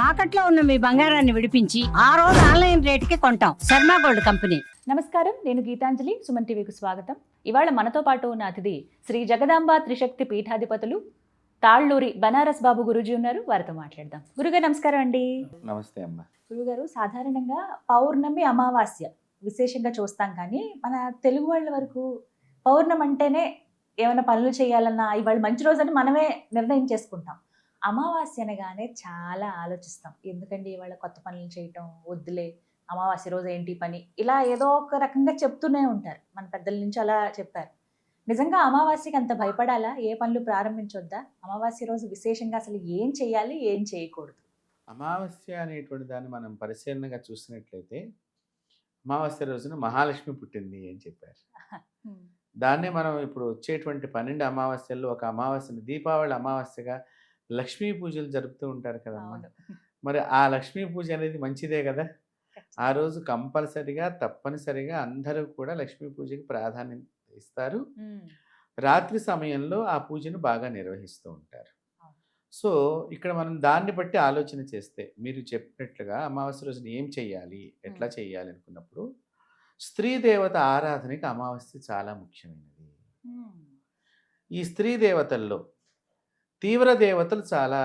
తాకట్లో ఉన్న మీ బంగారాన్ని విడిపించి ఆ రోజు ఆన్లైన్ రేటుకి కొంటాం. Sharma gold company. నమస్కారం, నేను గీతాంజలి. సుమన్ టీవీకి స్వాగతం. ఇవాళ మనతో పాటు ఉన్న అతిథి శ్రీ జగదాంబ త్రిశక్తి పీఠాధిపతులు తాళ్ళూరి బనారస్ బాబు గురూజీ ఉన్నారు. వారితో మాట్లాడదాం. గురుగారు నమస్కారం అండి. నమస్తే అమ్మ. గురుగారు, సాధారణంగా పౌర్ణమి అమావాస్య విశేషంగా చూస్తాం, కానీ మన తెలుగు వాళ్ళ వరకు పౌర్ణమి అంటేనే ఏమైనా పనులు చేయాలన్నా ఇవాళ మంచి రోజని మనమే నిర్ణయం చేసుకుంటాం. అమావాస్య అనగానే చాలా ఆలోచిస్తాం. ఎందుకండి ఇవాళ కొత్త పనులు చేయటం, వద్దులే అమావాస్య రోజు ఏంటి పని, ఇలా ఏదో ఒక రకంగా చెప్తూనే ఉంటారు. మన పెద్దల నుంచి అలా చెప్పారు. నిజంగా అమావాస్యకి అంత భయపడాలా? ఏ పనులు ప్రారంభించొద్దా? అమావాస్య రోజు విశేషంగా అసలు ఏం చేయాలి, ఏం చేయకూడదు? అమావాస్య అనేటువంటి దాన్ని మనం పరిశీలనగా చూసినట్లయితే అమావాస్య రోజున మహాలక్ష్మి పుట్టింది అని చెప్పారు. దాన్నే మనం ఇప్పుడు వచ్చేటువంటి 12 అమావాస్యల్లో ఒక అమావాస్యను దీపావళి అమావాస్యగా లక్ష్మీ పూజలు జరుపుతూ ఉంటారు కదమ్మా. మరి ఆ లక్ష్మీ పూజ అనేది మంచిదే కదా. ఆ రోజు కంపల్సరిగా తప్పనిసరిగా అందరూ కూడా లక్ష్మీ పూజకి ప్రాధాన్యత ఇస్తారు. రాత్రి సమయంలో ఆ పూజను బాగా నిర్వహిస్తూ ఉంటారు. సో ఇక్కడ మనం దాన్ని బట్టి ఆలోచన చేస్తే మీరు చెప్పినట్లుగా అమావాస్య రోజున ఏం చెయ్యాలి, ఎట్లా చెయ్యాలి అనుకున్నప్పుడు స్త్రీ దేవత ఆరాధనకి అమావాస్య చాలా ముఖ్యమైనది. ఈ స్త్రీ దేవతల్లో తీవ్ర దేవతలు చాలా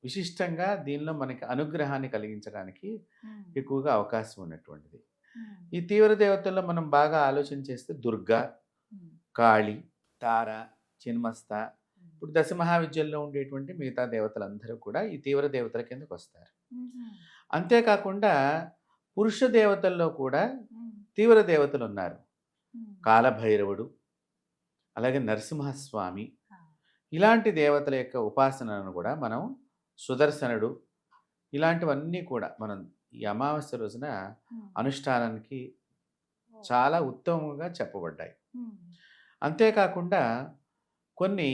విశిష్టంగా దీనిలో మనకి అనుగ్రహాన్ని కలిగించడానికి ఎక్కువగా అవకాశం ఉన్నటువంటిది. ఈ తీవ్ర దేవతల్లో మనం బాగా ఆలోచన చేస్తే దుర్గా, కాళి, తార, చిన్మస్త, ఇప్పుడు దశ మహావిద్యల్లో ఉండేటువంటి మిగతా దేవతలందరూ కూడా ఈ తీవ్ర దేవతల కిందకు వస్తారు. అంతేకాకుండా పురుష దేవతల్లో కూడా తీవ్ర దేవతలు ఉన్నారు. కాలభైరవుడు, అలాగే నరసింహస్వామి, ఇలాంటి దేవతల యొక్క ఉపాసనను కూడా మనం, సుదర్శనుడు, ఇలాంటివన్నీ కూడా మనం ఈ అమావాస్య రోజున అనుష్ఠానానికి చాలా ఉత్తమంగా చెప్పబడ్డాయి. అంతేకాకుండా కొన్ని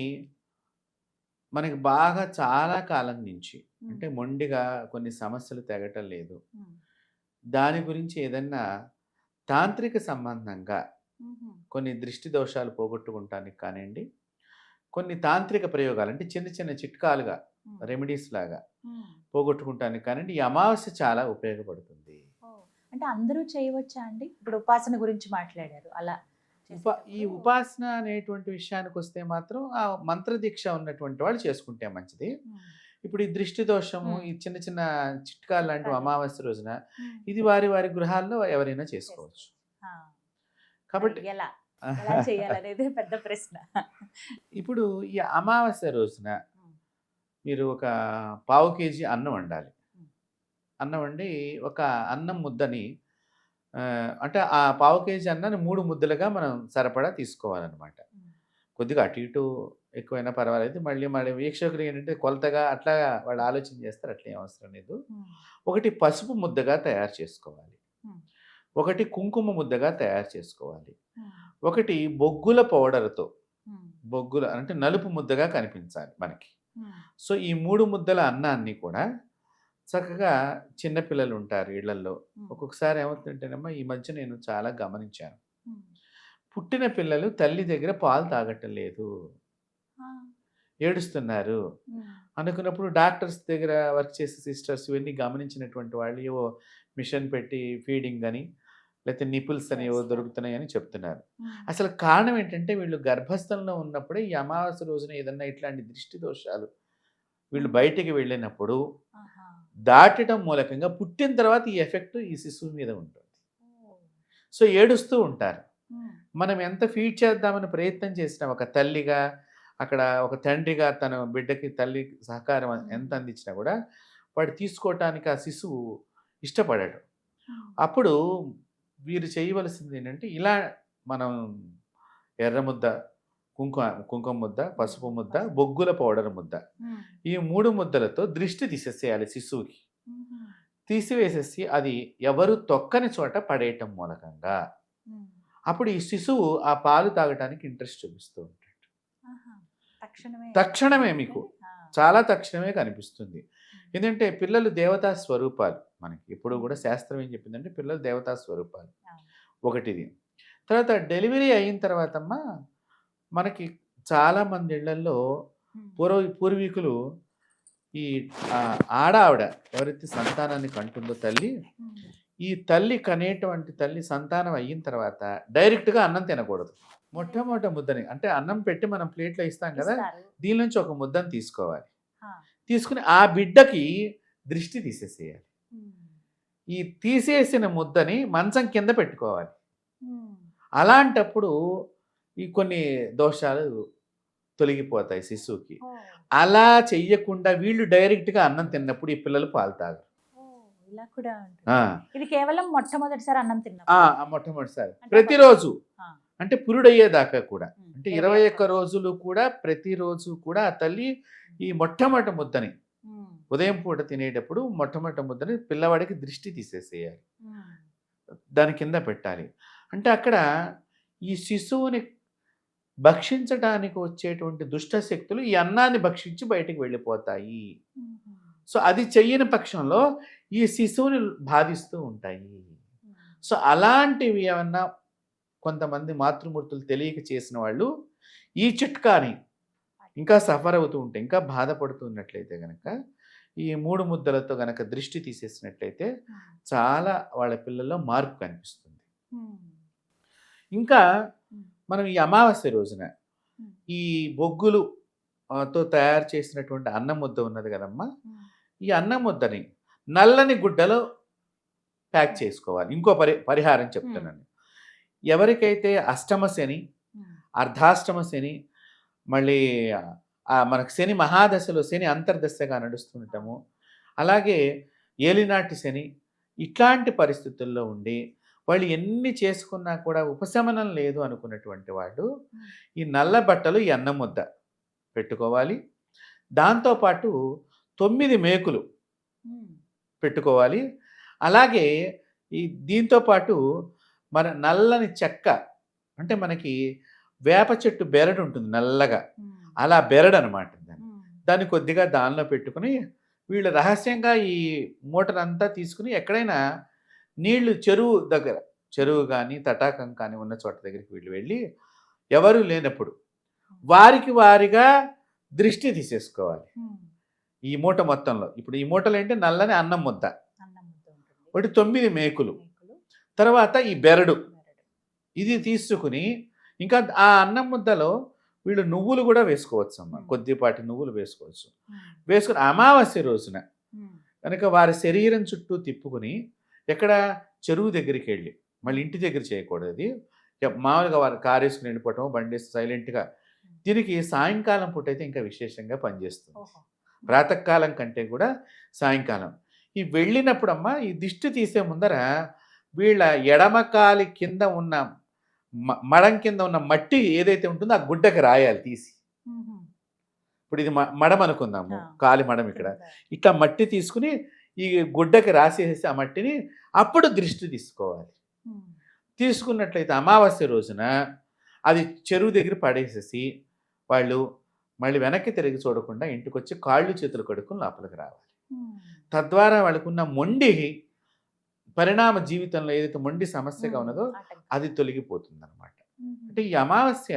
మనకి బాగా చాలా కాలం నుంచి అంటే మొండిగా కొన్ని సమస్యలు తెగటం లేదు, దాని గురించి ఏదన్నా తాంత్రిక సంబంధంగా కొన్ని దృష్టి దోషాలు పోగొట్టుకుంటానికి కానివ్వండి, కొన్ని తాంత్రిక ప్రయోగాలు అంటే చిన్న చిన్న చిట్కాలుగా రెమెడీస్ లాగా పోగొట్టుకుంటానికి కానివ్వండి, ఈ అమావాస్య చాలా ఉపయోగపడుతుంది. అంటే అందరూ చేయవచ్చా అండి? ఇప్పుడు ఉపాసన గురించి మాట్లాడారు, అలా ఈ ఉపాసన అనేటువంటి విషయానికి వస్తే మాత్రం ఆ మంత్రదీక్ష ఉన్నటువంటి వాళ్ళు చేసుకుంటే మంచిది. ఇప్పుడు ఈ దృష్టి దోషము, ఈ చిన్న చిన్న చిట్కాలు లాంటివి అమావాస్య రోజున ఇది వారి వారి గృహాల్లో ఎవరైనా చేసుకోవచ్చు. కాబట్టి ఎలా చేయాలనేది పెద్ద ప్రశ్న. ఇప్పుడు ఈ అమావాస్య రోజున మీరు ఒక 1/4 కేజీ అన్నం వండాలి. అన్నం వండి ఒక అన్నం ముద్దని అంటే ఆ 1/4 కేజీ అన్నాన్ని 3 ముద్దలుగా మనం సరిపడా తీసుకోవాలన్నమాట. కొద్దిగా అటు ఇటు ఎక్కువైనా పర్వాలేదు. మళ్ళీ వీక్షకులు ఏంటంటే కొలతగా అట్లా వాళ్ళు ఆలోచన చేస్తారు, అట్లా ఏం అవసరం లేదు. ఒకటి పసుపు ముద్దగా తయారు చేసుకోవాలి, ఒకటి కుంకుమ ముద్దగా తయారు చేసుకోవాలి, ఒకటి బొగ్గుల పౌడర్తో, బొగ్గుల అంటే నలుపు ముద్దగా కనిపించాలి మనకి. సో ఈ 3 ముద్దల అన్నాన్ని కూడా చక్కగా చిన్నపిల్లలు ఉంటారు ఇళ్లల్లో. ఒక్కొక్కసారి ఏమవుతుంటేనమ్మా, ఈ మధ్య నేను చాలా గమనించాను, పుట్టిన పిల్లలు తల్లి దగ్గర పాలు తాగటం లేదు, ఏడుస్తున్నారు అనుకున్నప్పుడు డాక్టర్స్ దగ్గర వర్క్ చేసే సిస్టర్స్ ఇవన్నీ గమనించినటువంటి వాళ్ళు ఏవో మిషన్ పెట్టి ఫీడింగ్ అని, లేకపోతే నిపుల్స్ అని ఏవో దొరుకుతున్నాయి అని చెప్తున్నారు. అసలు కారణం ఏంటంటే వీళ్ళు గర్భస్థంలో ఉన్నప్పుడే ఈ అమావాస్య రోజున ఏదన్నా ఇట్లాంటి దృష్టి దోషాలు వీళ్ళు బయటికి వెళ్ళినప్పుడు దాటడం మూలకంగా పుట్టిన తర్వాత ఈ ఎఫెక్ట్ ఈ శిశువు మీద ఉంటుంది. సో ఏడుస్తూ ఉంటారు. మనం ఎంత ఫీడ్ చేద్దామని ప్రయత్నం చేసినా, ఒక తల్లిగా అక్కడ ఒక తండ్రిగా తన బిడ్డకి తల్లి సహకారం ఎంత అందించినా కూడా వాడు తీసుకోవటానికి ఆ శిశువు ఇష్టపడాడు. అప్పుడు వీరు చేయవలసింది ఏంటంటే, ఇలా మనం ఎర్ర ముద్ద, కుంకుమ ముద్ద, పసుపు ముద్ద, బొగ్గుల పౌడర్ ముద్ద, ఈ 3 ముద్దలతో దృష్టి తీసేసేయాలి శిశువుకి. తీసివేసేసి అది ఎవరు తొక్కని చోట పడేయటం మూలకంగా అప్పుడు ఈ శిశువు ఆ పాలు తాగటానికి ఇంట్రెస్ట్ చూపిస్తూ ఉంటాడు. తక్షణమే మీకు చాలా తక్షణమే కనిపిస్తుంది. ఎందుకంటే పిల్లలు దేవతా స్వరూపాలు. మనకి ఎప్పుడు కూడా శాస్త్రం ఏం చెప్పిందంటే పిల్లలు దేవతా స్వరూపాలు. ఒకటిది. తర్వాత డెలివరీ అయిన తర్వాత అమ్మా మనకి చాలామంది ఇళ్లల్లో పూర్వీకులు ఈ ఆడావిడ ఎవరైతే సంతానాన్ని కంటుందో తల్లి, ఈ తల్లి కనేటువంటి తల్లి సంతానం అయిన తర్వాత డైరెక్ట్గా అన్నం తినకూడదు. మొట్టమొదటి ముద్దని అంటే అన్నం పెట్టి మనం ప్లేట్లో ఇస్తాం కదా, దీని నుంచి ఒక ముద్దను తీసుకోవాలి. తీసుకుని ఆ బిడ్డకి దృష్టి తీసేసేయాలి. ఈ తీసేసిన ముద్దని మంచం కింద పెట్టుకోవాలి. అలాంటప్పుడు ఈ కొన్ని దోషాలు తొలగిపోతాయి శిశువుకి. అలా చెయ్యకుండా వీళ్ళు డైరెక్ట్గా అన్నం తిన్నప్పుడు ఈ పిల్లలు పాలు తాగరు. ఇలా కూడా ఇది కేవలం మొట్టమొదటిసారి అన్నం తిన్నా మొట్టమొదటిసారి ప్రతిరోజు అంటే పురుడయ్యేదాకా కూడా అంటే 21 రోజులు కూడా ప్రతిరోజు కూడా ఆ తల్లి ఈ మొట్టమొదటి ముద్దని ఉదయం పూట తినేటప్పుడు మొట్టమొదటి ముద్దని పిల్లవాడికి దృష్టి తీసేసేయాలి, దాని కింద పెట్టాలి. అంటే అక్కడ ఈ శిశువుని భక్షించడానికి వచ్చేటువంటి దుష్ట శక్తులు ఈ అన్నాన్ని భక్షించి బయటికి వెళ్ళిపోతాయి. సో అది చెయ్యని పక్షంలో ఈ శిశువుని బాధిస్తూ ఉంటాయి. సో అలాంటివి ఏమన్నా కొంతమంది మాతృమూర్తులు తెలియక చేసిన వాళ్ళు ఈ చిట్కాని ఇంకా సఫర్ అవుతూ ఉంటే, ఇంకా బాధపడుతున్నట్లయితే కనుక ఈ 3 ముద్దలతో కనుక దృష్టి తీసేసినట్లయితే చాలా వాళ్ళ పిల్లల్లో మార్పు కనిపిస్తుంది. ఇంకా మనం ఈ అమావాస్య రోజున ఈ బొగ్గులుతో తయారు చేసినటువంటి అన్నం ముద్ద ఉన్నది కదమ్మా, ఈ అన్నం ముద్దని నల్లని గుడ్డలో ప్యాక్ చేసుకోవాలి. ఇంకో పరిహారం చెప్తున్నాను. ఎవరికైతే అష్టమ శని, అర్ధాష్టమ శని, మళ్ళీ మనకు శని మహాదశలో శని అంతర్దశగా నడుస్తుంటాము, అలాగే ఏలినాటి శని, ఇట్లాంటి పరిస్థితుల్లో ఉండి వాళ్ళు ఎన్ని చేసుకున్నా కూడా ఉపశమనం లేదు అనుకున్నటువంటి వాళ్ళు ఈ నల్ల బట్టలు ఈ అన్నం ముద్ద పెట్టుకోవాలి. దాంతోపాటు 9 మేకులు పెట్టుకోవాలి. అలాగే ఈ దీంతోపాటు మన నల్లని చెక్క అంటే మనకి వేప చెట్టు బెరడు ఉంటుంది నల్లగా, అలా బెరడు అనమాట. దాన్ని కొద్దిగా దానిలో పెట్టుకుని వీళ్ళు రహస్యంగా ఈ మూటనంతా తీసుకుని ఎక్కడైనా నీళ్లు చెరువు దగ్గర, చెరువు కానీ తటాకం కానీ ఉన్న చోట దగ్గరికి వీళ్ళు వెళ్ళి ఎవరు లేనప్పుడు వారిగా దృష్టి తీసేసుకోవాలి ఈ మూట మొత్తంలో. ఇప్పుడు ఈ మూటలు ఏంటి, నల్లని అన్నం ముద్ద ఒకటి, 9 మేకులు, తర్వాత ఈ బెరడు, ఇది తీసుకుని ఇంకా ఆ అన్నం ముద్దలో వీళ్ళు నువ్వులు కూడా వేసుకోవచ్చు అమ్మ, కొద్దిపాటి నువ్వులు వేసుకోవచ్చు. వేసుకుని అమావాస్య రోజున కనుక వారి శరీరం చుట్టూ తిప్పుకుని ఎక్కడ చెరువు దగ్గరికి వెళ్ళి, మళ్ళీ ఇంటి దగ్గర చేయకూడదు, అది మామూలుగా వారు కారు వేసుకుని వెళ్ళిపోవటం, బండి సైలెంట్గా. దీనికి సాయంకాలం పూట అయితే ఇంకా విశేషంగా పనిచేస్తుంది, ప్రాతకాలం కంటే కూడా సాయంకాలం. ఈ వెళ్ళినప్పుడు అమ్మ ఈ దిష్టి తీసే ముందర వీళ్ళ ఎడమకాలి కింద ఉన్న మడం కింద ఉన్న మట్టి ఏదైతే ఉంటుందో ఆ గుడ్డకి రాయాలి తీసి. ఇప్పుడు ఇది మడం అనుకుందాము, కాలి మడం, ఇక్కడ ఇట్లా మట్టి తీసుకుని ఈ గుడ్డకి రాసేసి ఆ మట్టిని అప్పుడు దృష్టి తీసుకోవాలి. తీసుకున్నట్లయితే అమావాస్య రోజున అది చెరువు దగ్గర పడేసేసి వాళ్ళు మళ్ళీ వెనక్కి తిరిగి చూడకుండా ఇంటికి వచ్చి కాళ్ళు చేతులు కడుక్కుని లోపలికి రావాలి. తద్వారా వాళ్ళకున్న మొండి పరిణామ జీవితంలో ఏదైతే మొండి సమస్యగా ఉన్నదో అది తొలగిపోతుంది అనమాట. అంటే ఈ అమావాస్య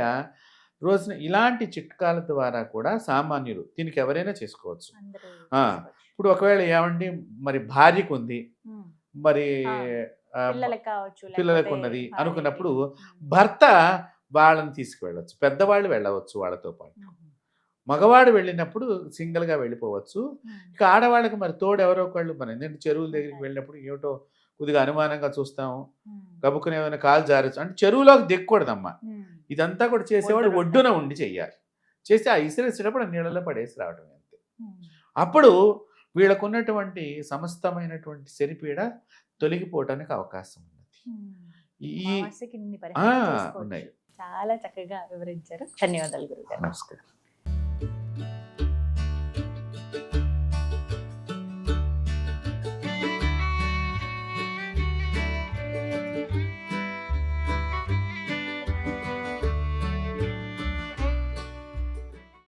రోజున ఇలాంటి చిట్కాల ద్వారా కూడా సామాన్యులు దీనికి ఎవరైనా చేసుకోవచ్చు. ఇప్పుడు ఒకవేళ ఏమండి మరి భార్యకు ఉంది, మరి పిల్లలకు ఉన్నది అనుకున్నప్పుడు భర్త వాళ్ళని తీసుకువెళ్ళవచ్చు, పెద్దవాళ్ళు వెళ్ళవచ్చు వాళ్ళతో పాటు. మగవాడు వెళ్ళినప్పుడు సింగిల్గా వెళ్ళిపోవచ్చు. ఇక ఆడవాళ్ళకి మరి తోడు ఎవరో ఒకళ్ళు, మన ఎందుకంటే చెరువుల దగ్గరికి వెళ్ళినప్పుడు ఏమిటో కొద్దిగా అనుమానంగా చూస్తాము, గబుక్కుని ఏమైనా కాలు జారచ్చు అంటే చెరువులోకి దిక్కకూడదమ్మా. ఇదంతా కూడా చేసేవాడు ఒడ్డున ఉండి చెయ్యాలి. చేసి ఆ ఇసిరేసేటప్పుడు నీళ్ళలో పడేసి రావడం అంతే. అప్పుడు వీళ్ళకున్నటువంటి సమస్తమైనటువంటి శనిపీడ తొలగిపోవటానికి అవకాశం ఉన్నది. ఉన్నాయి. చాలా చక్కగా వివరించారు. ధన్యవాదాలు గురుగారు. నమస్కారం.